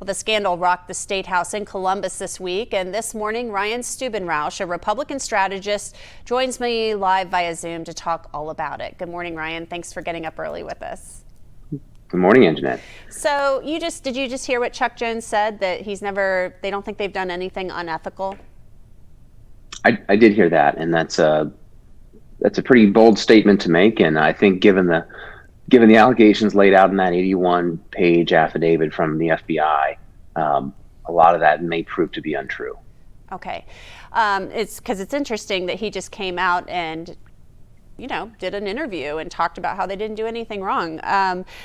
Well, the scandal rocked the statehouse in Columbus this week, and this morning, Ryan Stubenrauch, a Republican strategist, joins me live via Zoom to talk all about it. Good morning, Ryan. Thanks for getting up early with us. Good morning, Anjanette. So did you just hear what Chuck Jones said, that they don't think they've done anything unethical? I did hear that, and that's a pretty bold statement to make. And I think given the allegations laid out in that 81-page affidavit from the FBI, a lot of that may prove to be untrue. Okay. It's because it's interesting that he just came out and did an interview and talked about how they didn't do anything wrong.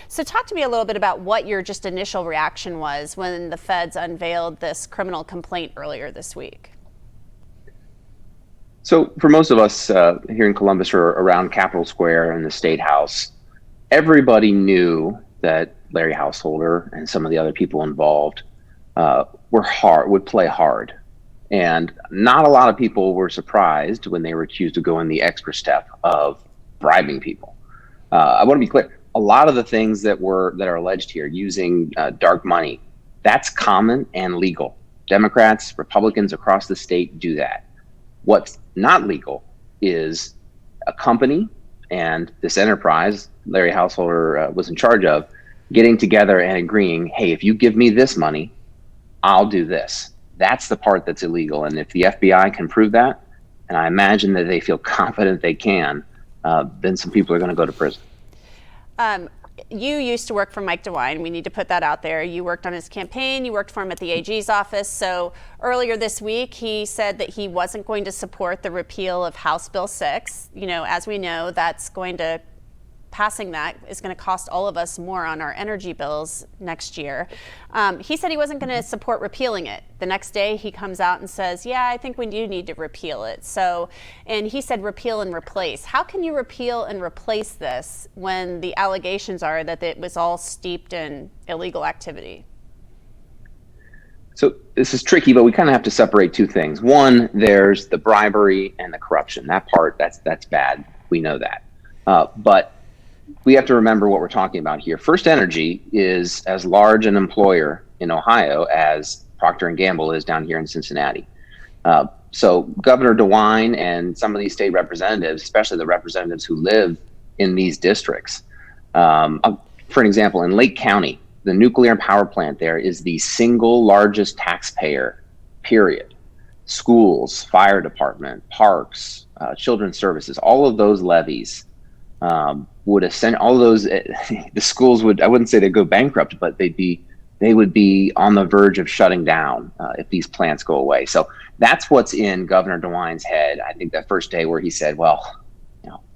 So talk to me a little bit about what your just initial reaction was when the feds unveiled this criminal complaint earlier this week. So for most of us here in Columbus or around Capitol Square and the State House, everybody knew that Larry Householder and some of the other people involved would play hard. And not a lot of people were surprised when they were accused of going the extra step of bribing people. I want to be clear. A lot of the things that are alleged here, using dark money, that's common and legal. Democrats, Republicans across the state do that. What's not legal is a company and this enterprise Larry Householder was in charge of getting together and agreeing, hey, if you give me this money, I'll do this. That's the part that's illegal. And if the FBI can prove that, and I imagine that they feel confident they can, then some people are going to go to prison. You used to work for Mike DeWine. We need to put that out there. You worked on his campaign. You worked for him at the AG's office. So earlier this week, he said that he wasn't going to support the repeal of House Bill 6. As we know, passing that is going to cost all of us more on our energy bills next year. He said he wasn't going to support repealing it. The next day he comes out and says, yeah, I think we do need to repeal it. And he said repeal and replace. How can you repeal and replace this when the allegations are that it was all steeped in illegal activity? So this is tricky, but we kind of have to separate two things. One, there's the bribery and the corruption. That part, that's bad. We know that. But we have to remember what we're talking about here. FirstEnergy is as large an employer in Ohio as Procter & Gamble is down here in Cincinnati. So Governor DeWine and some of these state representatives, especially the representatives who live in these districts, for an example, in Lake County, the nuclear power plant there is the single largest taxpayer, period. Schools, fire department, parks, children's services, all of those levies would ascend. All of those, the schools would, I wouldn't say they'd go bankrupt, but they would be on the verge of shutting down if these plants go away. So that's what's in Governor DeWine's head. I think that first day where he said, well,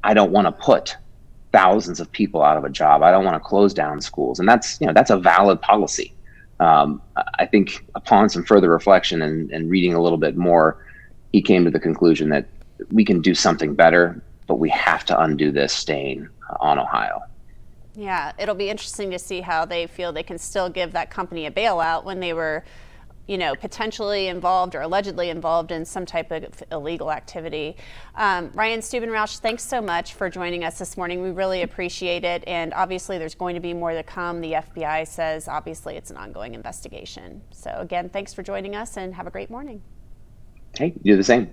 I don't want to put thousands of people out of a job. I don't want to close down schools. And that's a valid policy. I think upon some further reflection and reading a little bit more, he came to the conclusion that we can do something better, but we have to undo this stain on Ohio. Yeah, it'll be interesting to see how they feel they can still give that company a bailout when they were, potentially involved or allegedly involved in some type of illegal activity. Ryan Stubenrauch, thanks so much for joining us this morning. We really appreciate it. And obviously there's going to be more to come. The FBI says obviously it's an ongoing investigation. So again, thanks for joining us and have a great morning. Hey, you do the same.